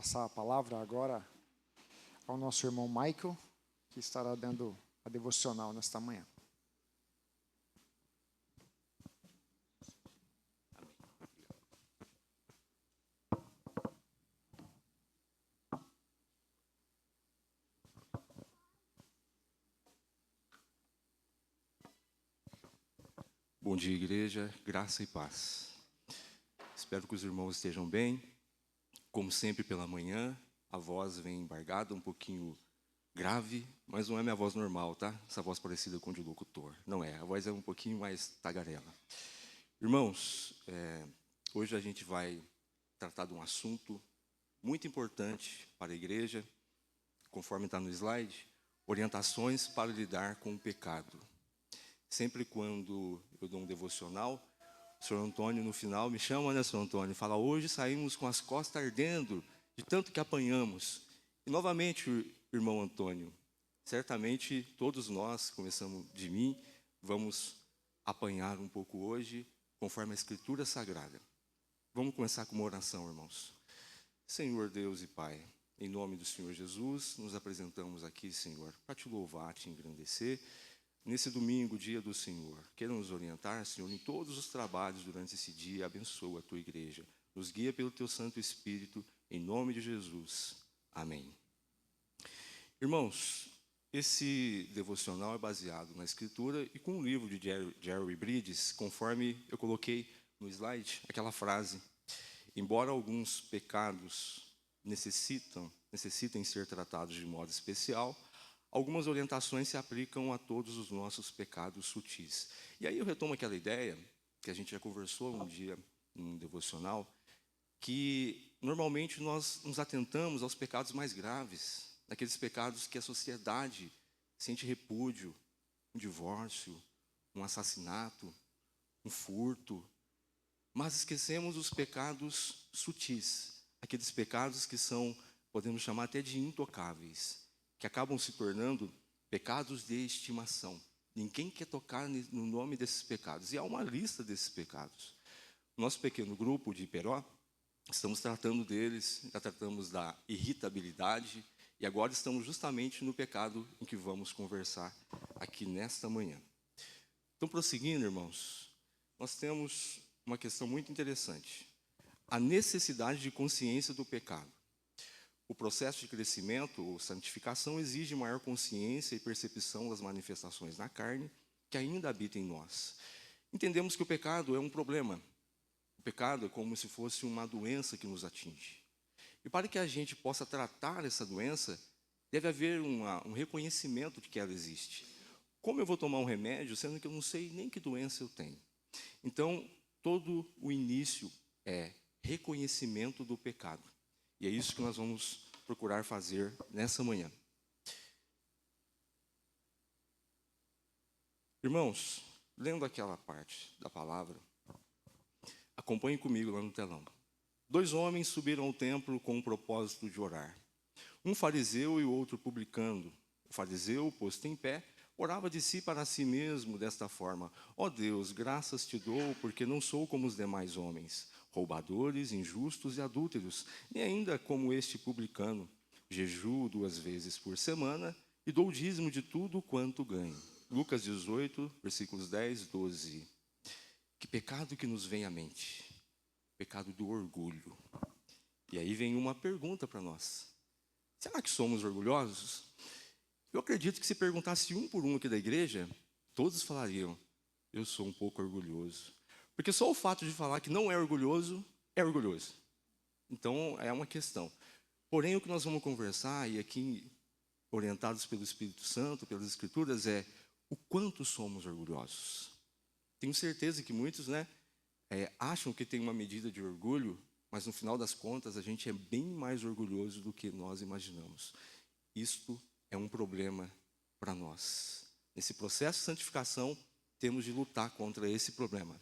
Passar a palavra agora ao nosso irmão Michael, que estará dando a devocional nesta manhã. Bom dia, igreja, graça e paz. Espero que os irmãos estejam bem. Como sempre, pela manhã, a voz vem embargada, um pouquinho grave, mas não é minha voz normal, tá? Essa voz parecida com de locutor. Não é, a voz é um pouquinho mais tagarela. Irmãos, hoje a gente vai tratar de um assunto muito importante para a igreja, conforme está no slide, orientações para lidar com o pecado. Sempre quando eu dou um devocional, o senhor Antônio, no final, me chama, né, senhor Antônio? Fala, hoje saímos com as costas ardendo, de tanto que apanhamos. E, novamente, irmão Antônio, certamente todos nós, começando de mim, vamos apanhar um pouco hoje, conforme a Escritura Sagrada. Vamos começar com uma oração, irmãos. Senhor Deus e Pai, em nome do Senhor Jesus, nos apresentamos aqui, Senhor, para te louvar, te engrandecer. Nesse domingo, dia do Senhor, queira nos orientar, Senhor, em todos os trabalhos durante esse dia. Abençoa a tua igreja. Nos guia pelo teu Santo Espírito, em nome de Jesus. Amém. Irmãos, esse devocional é baseado na Escritura e com um livro de Jerry Bridges, conforme eu coloquei no slide, aquela frase: embora alguns pecados necessitem ser tratados de modo especial, algumas orientações se aplicam a todos os nossos pecados sutis. E aí eu retomo aquela ideia que a gente já conversou um dia num devocional, que normalmente nós nos atentamos aos pecados mais graves, aqueles pecados que a sociedade sente repúdio, um divórcio, um assassinato, um furto, mas esquecemos os pecados sutis, aqueles pecados que são, podemos chamar até de intocáveis, que acabam se tornando pecados de estimação. Ninguém quer tocar no nome desses pecados. E há uma lista desses pecados. Nosso pequeno grupo de Iperó, estamos tratando deles, já tratamos da irritabilidade, e agora estamos justamente no pecado em que vamos conversar aqui nesta manhã. Então, prosseguindo, irmãos, nós temos uma questão muito interessante. A necessidade de consciência do pecado. O processo de crescimento ou santificação exige maior consciência e percepção das manifestações na carne que ainda habitam em nós. Entendemos que o pecado é um problema. O pecado é como se fosse uma doença que nos atinge. E para que a gente possa tratar essa doença, deve haver um reconhecimento de que ela existe. Como eu vou tomar um remédio, sendo que eu não sei nem que doença eu tenho? Então, todo o início é reconhecimento do pecado. E é isso que nós vamos procurar fazer nessa manhã. Irmãos, lendo aquela parte da palavra, acompanhem comigo lá no telão. 2 homens subiram ao templo com o propósito de orar. Um fariseu e o outro publicano. O fariseu, posto em pé, orava de si para si mesmo desta forma: ó Deus, graças te dou, porque não sou como os demais homens, roubadores, injustos e adúlteros, nem ainda como este publicano. Jejuo 2 vezes por semana e dou o dízimo de tudo quanto ganho. Lucas 18, versículos 10, 12. Que pecado que nos vem à mente? Pecado do orgulho. E aí vem uma pergunta para nós. Será que somos orgulhosos? Eu acredito que se perguntasse um por um aqui da igreja, todos falariam: eu sou um pouco orgulhoso. Porque só o fato de falar que não é orgulhoso, é orgulhoso. Então, é uma questão. Porém, o que nós vamos conversar, e aqui orientados pelo Espírito Santo, pelas Escrituras, é o quanto somos orgulhosos. Tenho certeza que muitos, acham que tem uma medida de orgulho, mas no final das contas a gente é bem mais orgulhoso do que nós imaginamos. Isto é um problema para nós. Nesse processo de santificação, temos de lutar contra esse problema.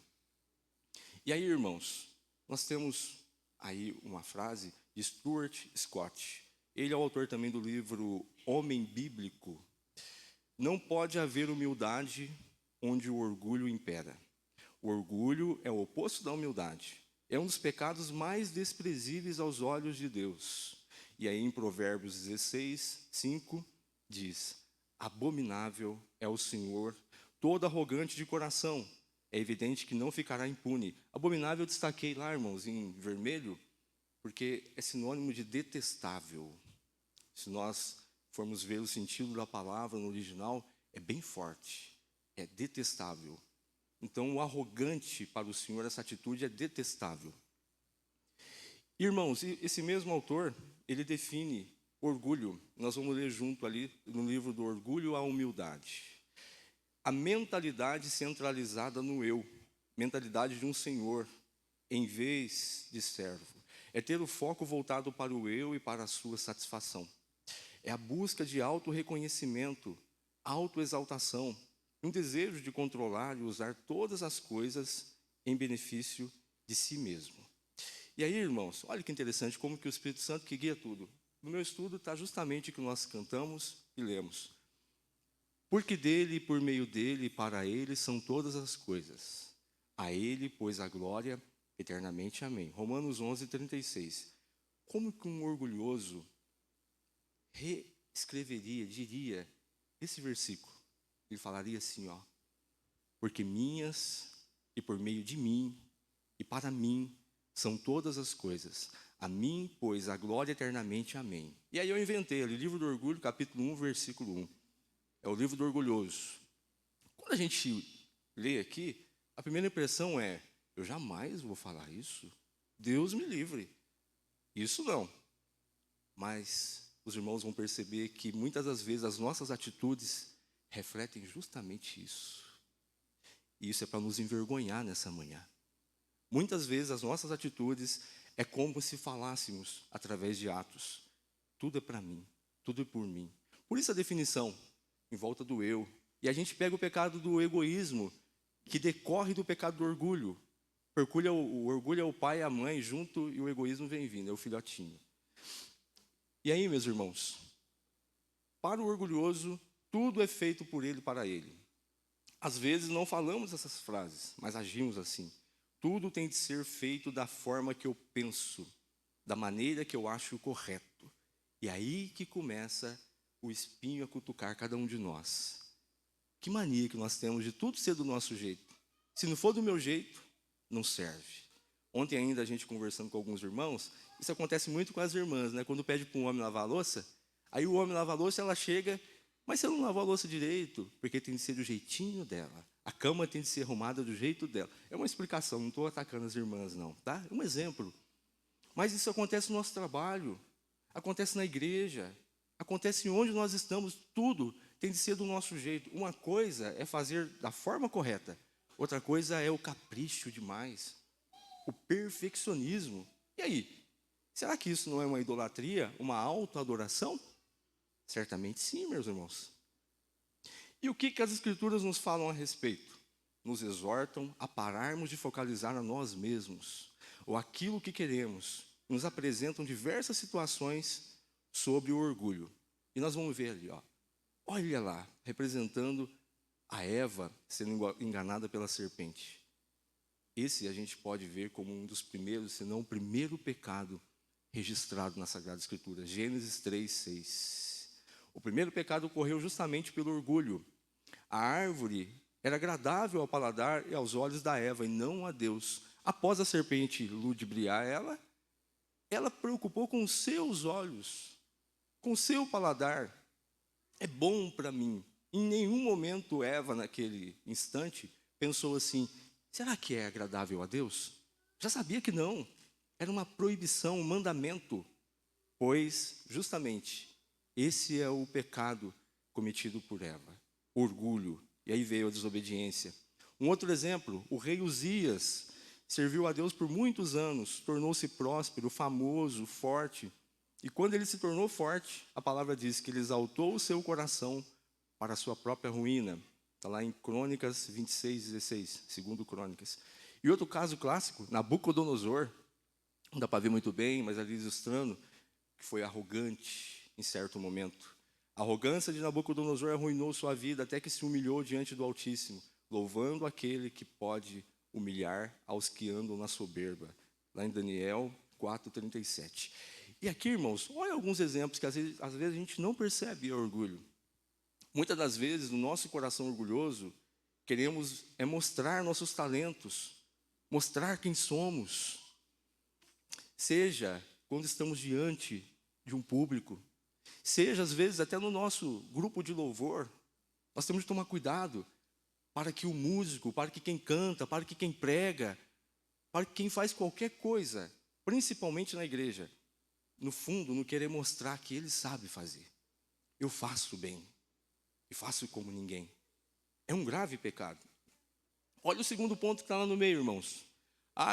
E aí, irmãos, nós temos aí uma frase de Stuart Scott. Ele é o autor também do livro Homem Bíblico. Não pode haver humildade onde o orgulho impera. O orgulho é o oposto da humildade. É um dos pecados mais desprezíveis aos olhos de Deus. E aí em Provérbios 16, 5, diz: abominável é o Senhor, todo arrogante de coração. É evidente que não ficará impune. Abominável eu destaquei lá, irmãos, em vermelho, porque é sinônimo de detestável. Se nós formos ver o sentido da palavra no original, é bem forte, é detestável. Então, o arrogante para o Senhor, essa atitude é detestável. Irmãos, esse mesmo autor, ele define orgulho. Nós vamos ler junto ali no livro do Orgulho à Humildade. A mentalidade centralizada no eu, mentalidade de um senhor, em vez de servo. É ter o foco voltado para o eu e para a sua satisfação. É a busca de autorreconhecimento, autoexaltação, um desejo de controlar e usar todas as coisas em benefício de si mesmo. E aí, irmãos, olha que interessante como que o Espírito Santo que guia tudo. No meu estudo está justamente o que nós cantamos e lemos. Porque dele, por meio dele e para ele são todas as coisas. A ele, pois, a glória eternamente. Amém. Romanos 11, 36. Como que um orgulhoso reescreveria, diria esse versículo? Ele falaria assim, ó: porque minhas e por meio de mim e para mim são todas as coisas. A mim, pois, a glória eternamente. Amém. E aí eu inventei ali, livro do Orgulho, capítulo 1, versículo 1. É o livro do orgulhoso. Quando a gente lê aqui, a primeira impressão é: eu jamais vou falar isso. Deus me livre. Isso não. Mas os irmãos vão perceber que muitas das vezes as nossas atitudes refletem justamente isso. E isso é para nos envergonhar nessa manhã. Muitas vezes as nossas atitudes é como se falássemos através de atos. Tudo é para mim, tudo é por mim. Por isso a definição em volta do eu. E a gente pega o pecado do egoísmo, que decorre do pecado do orgulho. O orgulho é o pai e a mãe junto e o egoísmo vem vindo, é o filhotinho. E aí, meus irmãos, para o orgulhoso, tudo é feito por ele e para ele. Às vezes não falamos essas frases, mas agimos assim. Tudo tem de ser feito da forma que eu penso, da maneira que eu acho correto. E aí que começa o espinho a cutucar cada um de nós. Que mania que nós temos de tudo ser do nosso jeito. Se não for do meu jeito, não serve. Ontem ainda a gente conversando com alguns irmãos, isso acontece muito com as irmãs, né? Quando pede para um homem lavar a louça, aí o homem lava a louça, ela chega: mas você não lavou a louça direito, porque tem de ser do jeitinho dela. A cama tem de ser arrumada do jeito dela. É uma explicação, não estou atacando as irmãs, não, tá? É um exemplo. Mas isso acontece no nosso trabalho, acontece na igreja, acontece onde nós estamos, tudo tem de ser do nosso jeito. Uma coisa é fazer da forma correta, outra coisa é o capricho demais, o perfeccionismo. E aí? Será que isso não é uma idolatria, uma autoadoração? Certamente sim, meus irmãos. E o que as Escrituras nos falam a respeito? Nos exortam a pararmos de focalizar a nós mesmos, ou aquilo que queremos. Nos apresentam diversas situações sobre o orgulho. E nós vamos ver ali, ó. Olha lá, representando a Eva sendo enganada pela serpente. Esse a gente pode ver como um dos primeiros, se não o primeiro pecado registrado na Sagrada Escritura. Gênesis 3, 6. O primeiro pecado ocorreu justamente pelo orgulho. A árvore era agradável ao paladar e aos olhos da Eva, e não a Deus. Após a serpente ludibriar ela preocupou com os seus olhos, com o seu paladar. É bom para mim. Em nenhum momento Eva, naquele instante, pensou assim: será que é agradável a Deus? Já sabia que não. Era uma proibição, um mandamento. Pois, justamente, esse é o pecado cometido por Eva. Orgulho. E aí veio a desobediência. Um outro exemplo, o rei Uzias serviu a Deus por muitos anos, tornou-se próspero, famoso, forte. E quando ele se tornou forte, a palavra diz que ele exaltou o seu coração para a sua própria ruína. Está lá em Crônicas 26, 16, segundo Crônicas. E outro caso clássico, Nabucodonosor, não dá para ver muito bem, mas ali ilustrando, que foi arrogante em certo momento. A arrogância de Nabucodonosor arruinou sua vida até que se humilhou diante do Altíssimo, louvando aquele que pode humilhar aos que andam na soberba. Lá em Daniel 4:37. E aqui, irmãos, olha alguns exemplos que às vezes a gente não percebe orgulho. Muitas das vezes, no nosso coração orgulhoso, queremos mostrar nossos talentos, mostrar quem somos. Seja quando estamos diante de um público, seja às vezes até no nosso grupo de louvor, nós temos que tomar cuidado para que o músico, para que quem canta, para que quem prega, para que quem faz qualquer coisa, principalmente na igreja, no fundo, não querer mostrar que ele sabe fazer. Eu faço bem, e faço como ninguém. É um grave pecado. Olha o segundo ponto que está lá no meio, irmãos.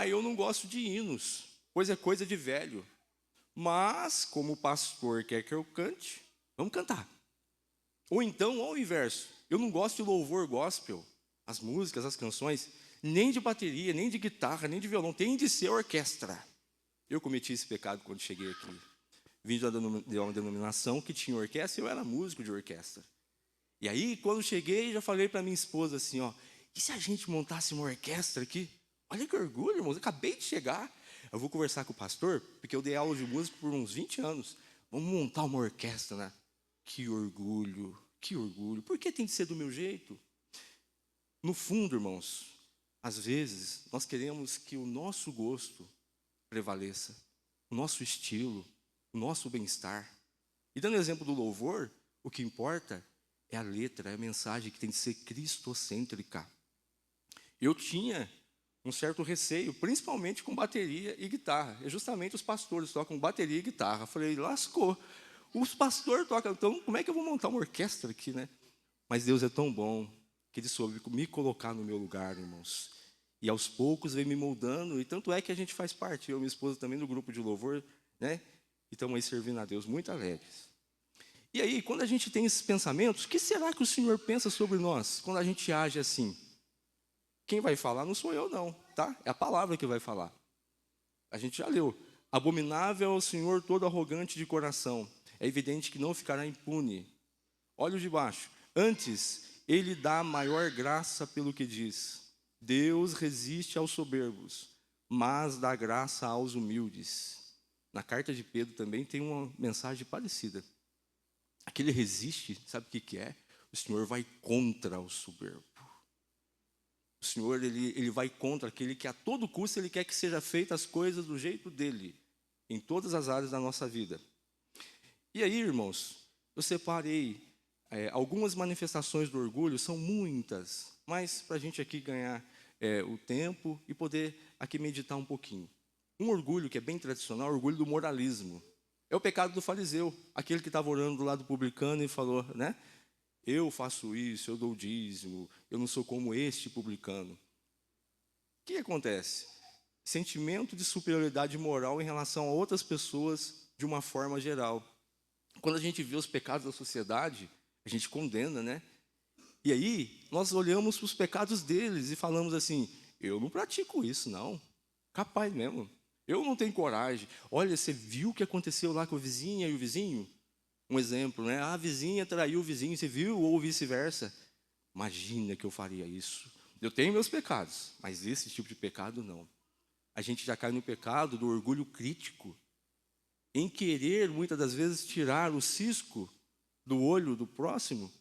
Eu não gosto de hinos, pois é coisa de velho. Mas, como o pastor quer que eu cante, vamos cantar. Ou então, olha o inverso. Eu não gosto de louvor gospel, as músicas, as canções, nem de bateria, nem de guitarra, nem de violão. Tem de ser orquestra. Eu cometi esse pecado quando cheguei aqui. Vim de uma denominação que tinha orquestra e eu era músico de orquestra. E aí, quando cheguei, já falei para minha esposa assim, e se a gente montasse uma orquestra aqui? Olha que orgulho, irmãos, eu acabei de chegar. Eu vou conversar com o pastor, porque eu dei aula de música por uns 20 anos. Vamos montar uma orquestra, né? Que orgulho, que orgulho. Por que tem de ser do meu jeito? No fundo, irmãos, às vezes, nós queremos que o nosso gosto prevaleça, o nosso estilo, o nosso bem-estar. E dando exemplo do louvor, o que importa é a letra, é a mensagem que tem de ser cristocêntrica. Eu tinha um certo receio, principalmente com bateria e guitarra. É justamente os pastores tocam bateria e guitarra. Eu falei, lascou. Os pastores tocam, então como é que eu vou montar uma orquestra aqui, né? Mas Deus é tão bom que Ele soube me colocar no meu lugar, irmãos. E aos poucos vem me moldando, e tanto é que a gente faz parte, eu e minha esposa também, do grupo de louvor, né? E estamos aí servindo a Deus muito alegres. E aí, quando a gente tem esses pensamentos, o que será que o Senhor pensa sobre nós quando a gente age assim? Quem vai falar não sou eu, não, tá? É a palavra que vai falar. A gente já leu. Abominável ao Senhor todo arrogante de coração. É evidente que não ficará impune. Olha o de baixo. Antes, ele dá maior graça pelo que diz. Deus resiste aos soberbos, mas dá graça aos humildes. Na carta de Pedro também tem uma mensagem parecida. Aquele resiste, sabe o que é? O Senhor vai contra o soberbo. O Senhor, ele vai contra aquele que a todo custo ele quer que seja feitas as coisas do jeito dele, em todas as áreas da nossa vida. E aí, irmãos, eu separei algumas manifestações do orgulho, são muitas, mas para a gente aqui ganhar o tempo e poder aqui meditar um pouquinho. Um orgulho que é bem tradicional, é o orgulho do moralismo. É o pecado do fariseu, aquele que estava orando do lado publicano e falou, né? Eu faço isso, eu dou o dízimo, eu não sou como este publicano. O que acontece? Sentimento de superioridade moral em relação a outras pessoas de uma forma geral. Quando a gente vê os pecados da sociedade, a gente condena, né? E aí, nós olhamos para os pecados deles e falamos assim, eu não pratico isso, não. Capaz mesmo. Eu não tenho coragem. Olha, você viu o que aconteceu lá com a vizinha e o vizinho? Um exemplo, né? A vizinha traiu o vizinho, você viu? Ou vice-versa. Imagina que eu faria isso. Eu tenho meus pecados, mas esse tipo de pecado não. A gente já cai no pecado do orgulho crítico, em querer, muitas das vezes, tirar o cisco do olho do próximo,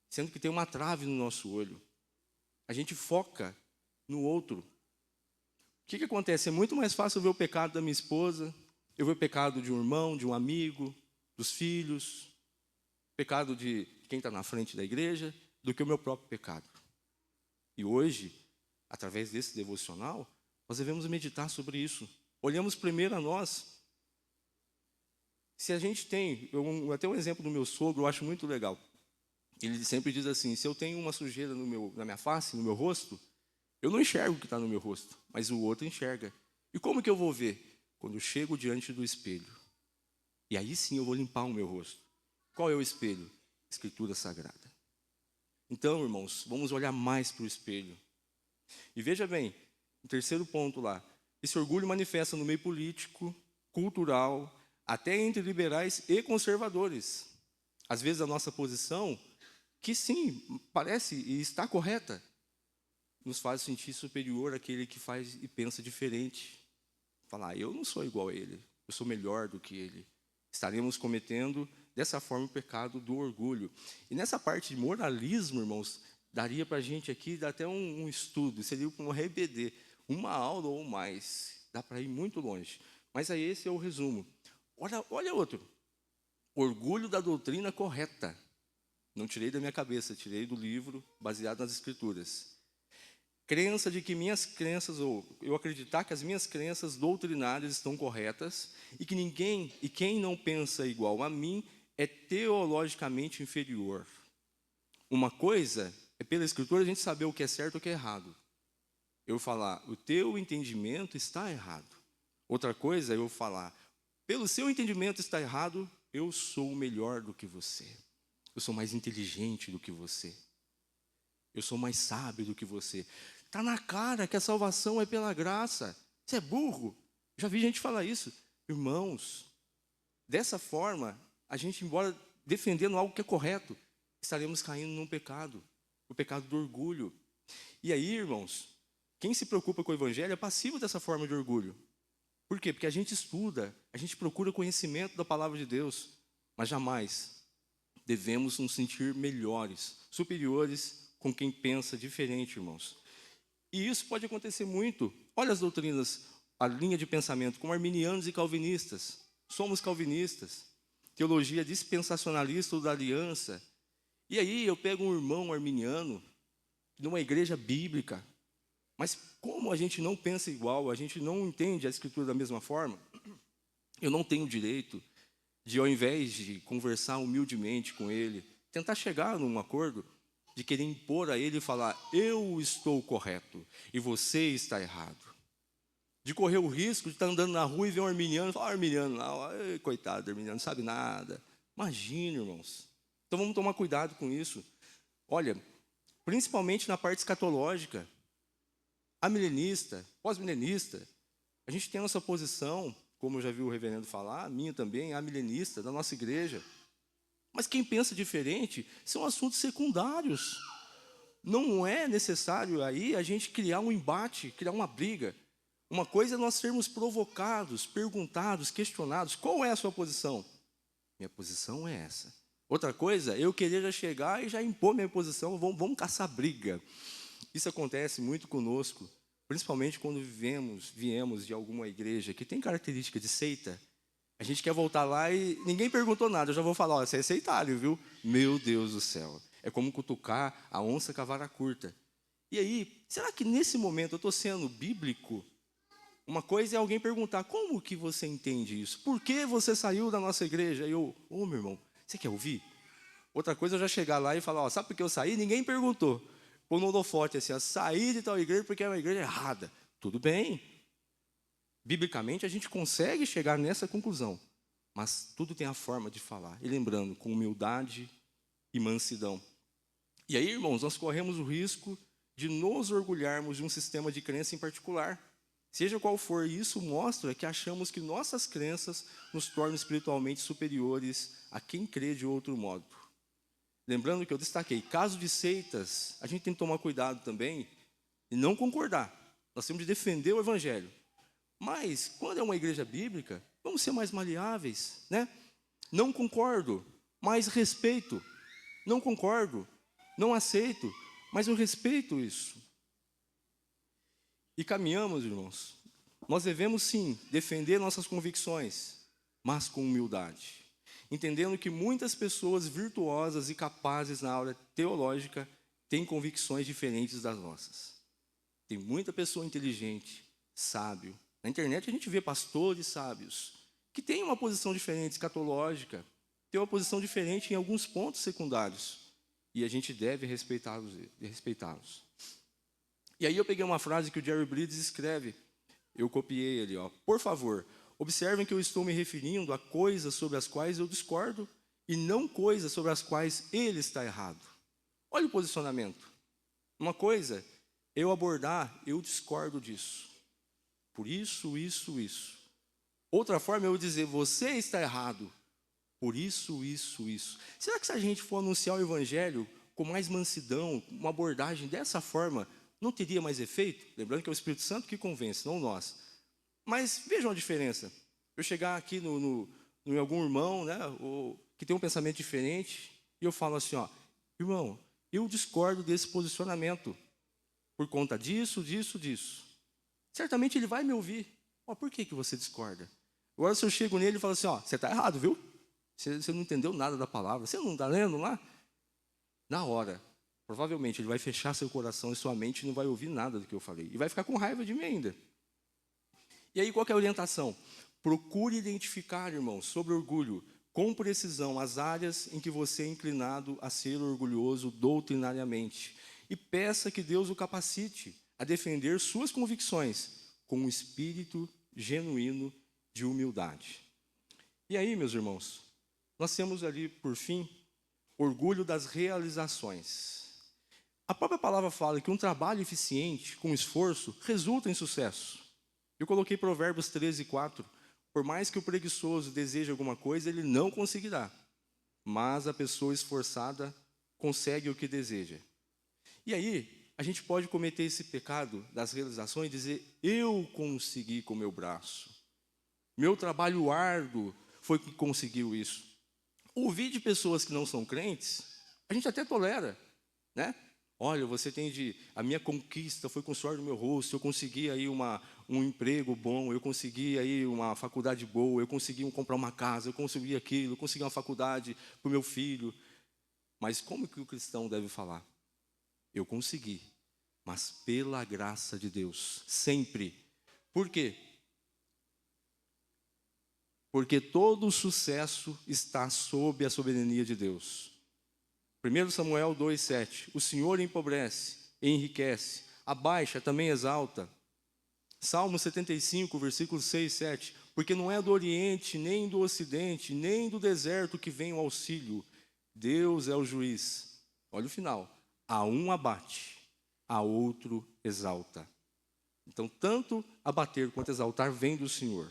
sendo que tem uma trave no nosso olho. A gente foca no outro. O que acontece? É muito mais fácil eu ver o pecado da minha esposa, eu ver o pecado de um irmão, de um amigo, dos filhos, o pecado de quem está na frente da igreja, do que o meu próprio pecado. E hoje, através desse devocional, nós devemos meditar sobre isso. Olhamos primeiro a nós. Se a gente tem, até um exemplo do meu sogro, eu acho muito legal. Ele sempre diz assim, se eu tenho uma sujeira na minha face, no meu rosto, eu não enxergo o que está no meu rosto, mas o outro enxerga. E como que eu vou ver? Quando eu chego diante do espelho. E aí sim eu vou limpar o meu rosto. Qual é o espelho? Escritura Sagrada. Então, irmãos, vamos olhar mais para o espelho. E veja bem, o terceiro ponto lá. Esse orgulho manifesta no meio político, cultural, até entre liberais e conservadores. Às vezes a nossa posição, que sim, parece e está correta, nos faz sentir superior àquele que faz e pensa diferente. Falar, eu não sou igual a ele, eu sou melhor do que ele. Estaremos cometendo, dessa forma, o pecado do orgulho. E nessa parte de moralismo, irmãos, daria para a gente aqui, dá até um estudo, seria um RBD, uma aula ou mais. Dá para ir muito longe. Mas aí esse é o resumo. Olha outro. Orgulho da doutrina correta. Não tirei da minha cabeça, tirei do livro, baseado nas Escrituras. Crença de que minhas crenças, ou eu acreditar que as minhas crenças doutrinárias estão corretas e que ninguém, e quem não pensa igual a mim, é teologicamente inferior. Uma coisa é, pela Escritura, a gente saber o que é certo e o que é errado. Eu falar, o teu entendimento está errado. Outra coisa é eu falar, pelo seu entendimento está errado, eu sou melhor do que você. Eu sou mais inteligente do que você. Eu sou mais sábio do que você. Está na cara que a salvação é pela graça. Você é burro. Já vi gente falar isso. Irmãos, dessa forma, a gente, embora defendendo algo que é correto, estaremos caindo num pecado. O pecado do orgulho. E aí, irmãos, quem se preocupa com o evangelho é passivo dessa forma de orgulho. Por quê? Porque a gente estuda, a gente procura conhecimento da palavra de Deus, mas jamais devemos nos sentir melhores, superiores com quem pensa diferente, irmãos. E isso pode acontecer muito. Olha as doutrinas, a linha de pensamento, como arminianos e calvinistas. Somos calvinistas. Teologia dispensacionalista ou da aliança. E aí eu pego um irmão arminiano, numa igreja bíblica, mas como a gente não pensa igual, a gente não entende a Escritura da mesma forma, eu não tenho direito de, ao invés de conversar humildemente com ele, tentar chegar num acordo, de querer impor a ele e falar, eu estou correto e você está errado. De correr o risco de estar andando na rua e ver um arminiano e falar, arminiano, não, coitado, arminiano, não sabe nada. Imagina, irmãos. Então vamos tomar cuidado com isso. Olha, principalmente na parte escatológica, amilenista, pós-milenista, a gente tem a nossa posição, como eu já vi o reverendo falar, a minha também, a milenista da nossa igreja. Mas quem pensa diferente são assuntos secundários. Não é necessário aí a gente criar um embate, criar uma briga. Uma coisa é nós sermos provocados, perguntados, questionados. Qual é a sua posição? Minha posição é essa. Outra coisa, eu querer já chegar e já impor minha posição, vamos caçar briga. Isso acontece muito conosco. Principalmente quando viemos de alguma igreja que tem característica de seita, a gente quer voltar lá e ninguém perguntou nada, eu já vou falar, você é sectário, viu? Meu Deus do céu. É como cutucar a onça com a vara curta. E aí, será que nesse momento eu estou sendo bíblico? Uma coisa é alguém perguntar, como que você entende isso? Por que você saiu da nossa igreja? E eu, meu irmão, você quer ouvir? Outra coisa é eu já chegar lá e falar, sabe por que eu saí? Ninguém perguntou. Pôr no holofote assim, saí de tal igreja porque é uma igreja errada. Tudo bem. Biblicamente a gente consegue chegar nessa conclusão. Mas tudo tem a forma de falar. E lembrando, com humildade e mansidão. E aí, irmãos, nós corremos o risco de nos orgulharmos de um sistema de crença em particular. Seja qual for, isso mostra que achamos que nossas crenças nos tornam espiritualmente superiores a quem crê de outro modo. Lembrando que eu destaquei, caso de seitas, a gente tem que tomar cuidado também e não concordar. Nós temos de defender o evangelho. Mas, quando é uma igreja bíblica, vamos ser mais maleáveis, né? Não concordo, mas respeito. Não concordo, não aceito, mas eu respeito isso. E caminhamos, irmãos. Nós devemos, sim, defender nossas convicções, mas com humildade. Entendendo que muitas pessoas virtuosas e capazes na área teológica têm convicções diferentes das nossas. Tem muita pessoa inteligente, sábio. Na internet a gente vê pastores sábios que têm uma posição diferente, escatológica, têm uma posição diferente em alguns pontos secundários. E a gente deve respeitá-los. E aí eu peguei uma frase que o Jerry Bridges escreve, eu copiei ele, por favor, observem que eu estou me referindo a coisas sobre as quais eu discordo e não coisas sobre as quais ele está errado. Olha o posicionamento. Uma coisa, eu abordar, eu discordo disso. Por isso, isso, isso. Outra forma é eu dizer, você está errado. Por isso, isso, isso. Será que se a gente for anunciar o evangelho com mais mansidão, uma abordagem dessa forma, não teria mais efeito? Lembrando que é o Espírito Santo que convence, não nós. Mas vejam a diferença. Eu chegar aqui em algum irmão, né, que tem um pensamento diferente, e eu falo assim, ó, irmão, eu discordo desse posicionamento por conta disso, disso, disso. Certamente ele vai me ouvir. Ó, por que você discorda? Agora, se eu chego nele e falo assim, ó, você está errado, viu? Você não entendeu nada da palavra, você não está lendo lá? Na hora, provavelmente ele vai fechar seu coração e sua mente e não vai ouvir nada do que eu falei. E vai ficar com raiva de mim ainda. E aí, qual que é a orientação? Procure identificar, irmãos, sobre orgulho, com precisão, as áreas em que você é inclinado a ser orgulhoso doutrinariamente. E peça que Deus o capacite a defender suas convicções com um espírito genuíno de humildade. E aí, meus irmãos, nós temos ali, por fim, orgulho das realizações. A própria palavra fala que um trabalho eficiente, com esforço, resulta em sucesso. Eu coloquei Provérbios 13:4. Por mais que o preguiçoso deseje alguma coisa, ele não conseguirá. Mas a pessoa esforçada consegue o que deseja. E aí, a gente pode cometer esse pecado das realizações e dizer, eu consegui com o meu braço. Meu trabalho árduo foi que conseguiu isso. Ouvir de pessoas que não são crentes, a gente até tolera, né? Olha, a minha conquista foi com o suor do meu rosto, eu consegui aí um emprego bom, eu consegui aí uma faculdade boa, eu consegui comprar uma casa, eu consegui aquilo, eu consegui uma faculdade para o meu filho. Mas como que o cristão deve falar? Eu consegui, mas pela graça de Deus, sempre. Por quê? Porque todo o sucesso está sob a soberania de Deus. 1 Samuel 2,7. O Senhor empobrece, enriquece, abaixa, também exalta. Salmo 75, versículos 6 e 7. Porque não é do Oriente, nem do Ocidente, nem do deserto que vem o auxílio. Deus é o juiz. Olha o final. A um abate, a outro exalta. Então, tanto abater quanto exaltar vem do Senhor.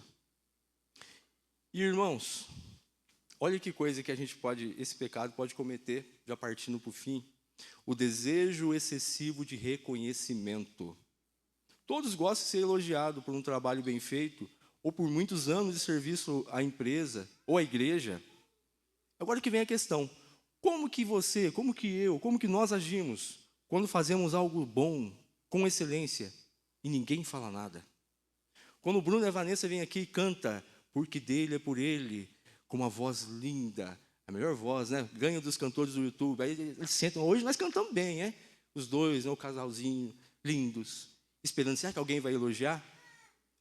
E, irmãos, olha que coisa que esse pecado pode cometer, já partindo para o fim. O desejo excessivo de reconhecimento. Todos gostam de ser elogiados por um trabalho bem feito, ou por muitos anos de serviço à empresa, ou à igreja. Agora que vem a questão, como que você, como que eu, como que nós agimos quando fazemos algo bom, com excelência, e ninguém fala nada? Quando o Bruno e a Vanessa vêm aqui e canta, porque dele é por ele, com uma voz linda, a melhor voz, né? Ganha dos cantores do YouTube. Aí eles sentam, hoje nós cantamos bem, né? Os dois, né? O casalzinho, lindos, esperando, será que alguém vai elogiar?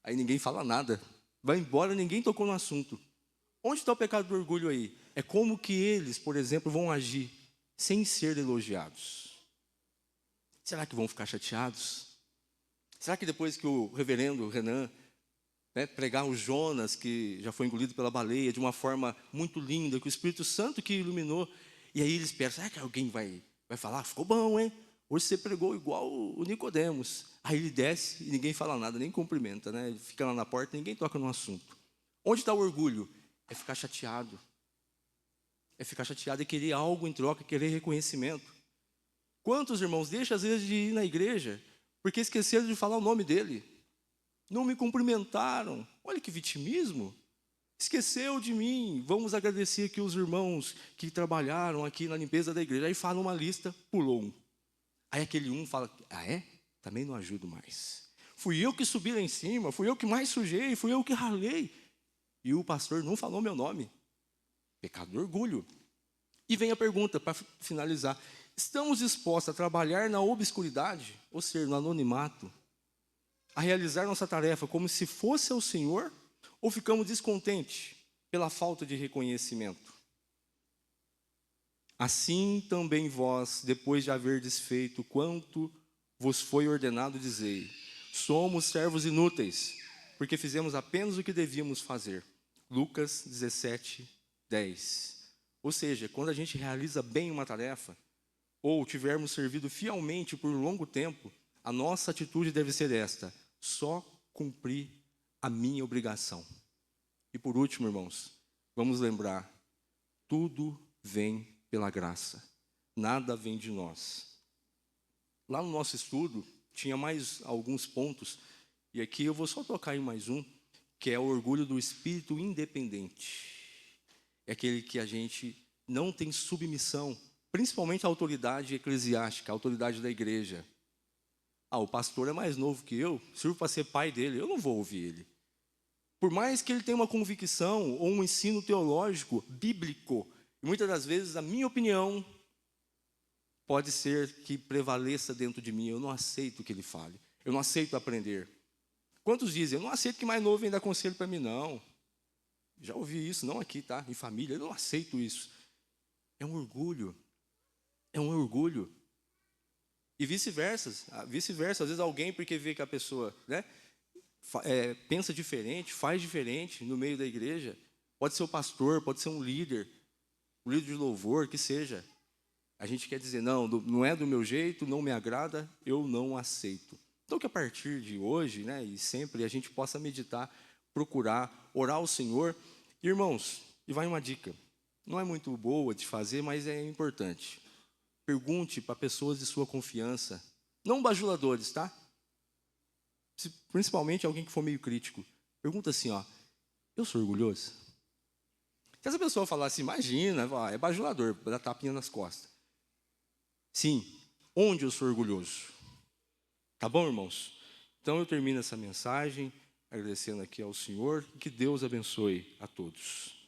Aí ninguém fala nada, vai embora, ninguém tocou no assunto. Onde está o pecado do orgulho aí? É como que eles, por exemplo, vão agir sem ser elogiados. Será que vão ficar chateados? Será que depois que o reverendo Renan pregar o Jonas, que já foi engolido pela baleia, de uma forma muito linda, que o Espírito Santo que iluminou, e aí eles pensam, será que alguém vai falar? Ficou bom, hein? Hoje você pregou igual o Nicodemos. Aí ele desce e ninguém fala nada, nem cumprimenta, né? Ele fica lá na porta, ninguém toca no assunto. Onde está o orgulho? É ficar chateado. É ficar chateado e querer algo em troca, querer reconhecimento. Quantos irmãos deixam às vezes de ir na igreja porque esqueceram de falar o nome dele? Não me cumprimentaram. Olha que vitimismo. Esqueceu de mim. Vamos agradecer aqui os irmãos que trabalharam aqui na limpeza da igreja. Aí fala uma lista, pulou um. Aí aquele um fala, também não ajudo mais. Fui eu que subi lá em cima, fui eu que mais sujei, fui eu que ralei. E o pastor não falou meu nome. Pecado do orgulho. E vem a pergunta, para finalizar. Estamos dispostos a trabalhar na obscuridade, ou seja, no anonimato, a realizar nossa tarefa como se fosse ao Senhor, ou ficamos descontentes pela falta de reconhecimento? Assim também vós, depois de haver desfeito quanto vos foi ordenado, dizei, somos servos inúteis, porque fizemos apenas o que devíamos fazer. Lucas 17:10. Ou seja, quando a gente realiza bem uma tarefa, ou tivermos servido fielmente por um longo tempo, a nossa atitude deve ser esta: só cumprir a minha obrigação. E por último, irmãos, vamos lembrar, tudo vem pela graça, nada vem de nós. Lá no nosso estudo, tinha mais alguns pontos, e aqui eu vou só tocar em mais um, que é o orgulho do espírito independente. É aquele que a gente não tem submissão, principalmente à autoridade eclesiástica, à autoridade da igreja. O pastor é mais novo que eu, sirvo para ser pai dele, eu não vou ouvir ele. Por mais que ele tenha uma convicção ou um ensino teológico, bíblico, e muitas das vezes a minha opinião pode ser que prevaleça dentro de mim. Eu não aceito que ele fale, eu não aceito aprender. Quantos dizem, eu não aceito que mais novo venha dar conselho para mim, não. Já ouvi isso, não aqui, tá? Em família, eu não aceito isso. É um orgulho. É um orgulho. E vice-versa. Vice-versa, às vezes alguém, porque vê que a pessoa, né, pensa diferente, faz diferente no meio da igreja. Pode ser o pastor, pode ser um líder de louvor, que seja. A gente quer dizer, não é do meu jeito, não me agrada, eu não aceito. Então que a partir de hoje, né, e sempre, a gente possa meditar, procurar, orar ao Senhor. Irmãos, e vai uma dica. Não é muito boa de fazer, mas é importante. Pergunte para pessoas de sua confiança. Não bajuladores, tá? Principalmente alguém que for meio crítico. Pergunta assim, eu sou orgulhoso? Se essa pessoa falar assim, imagina, é bajulador, dá tapinha nas costas. Sim, onde eu sou orgulhoso? Tá bom, irmãos? Então eu termino essa mensagem agradecendo aqui ao Senhor e que Deus abençoe a todos.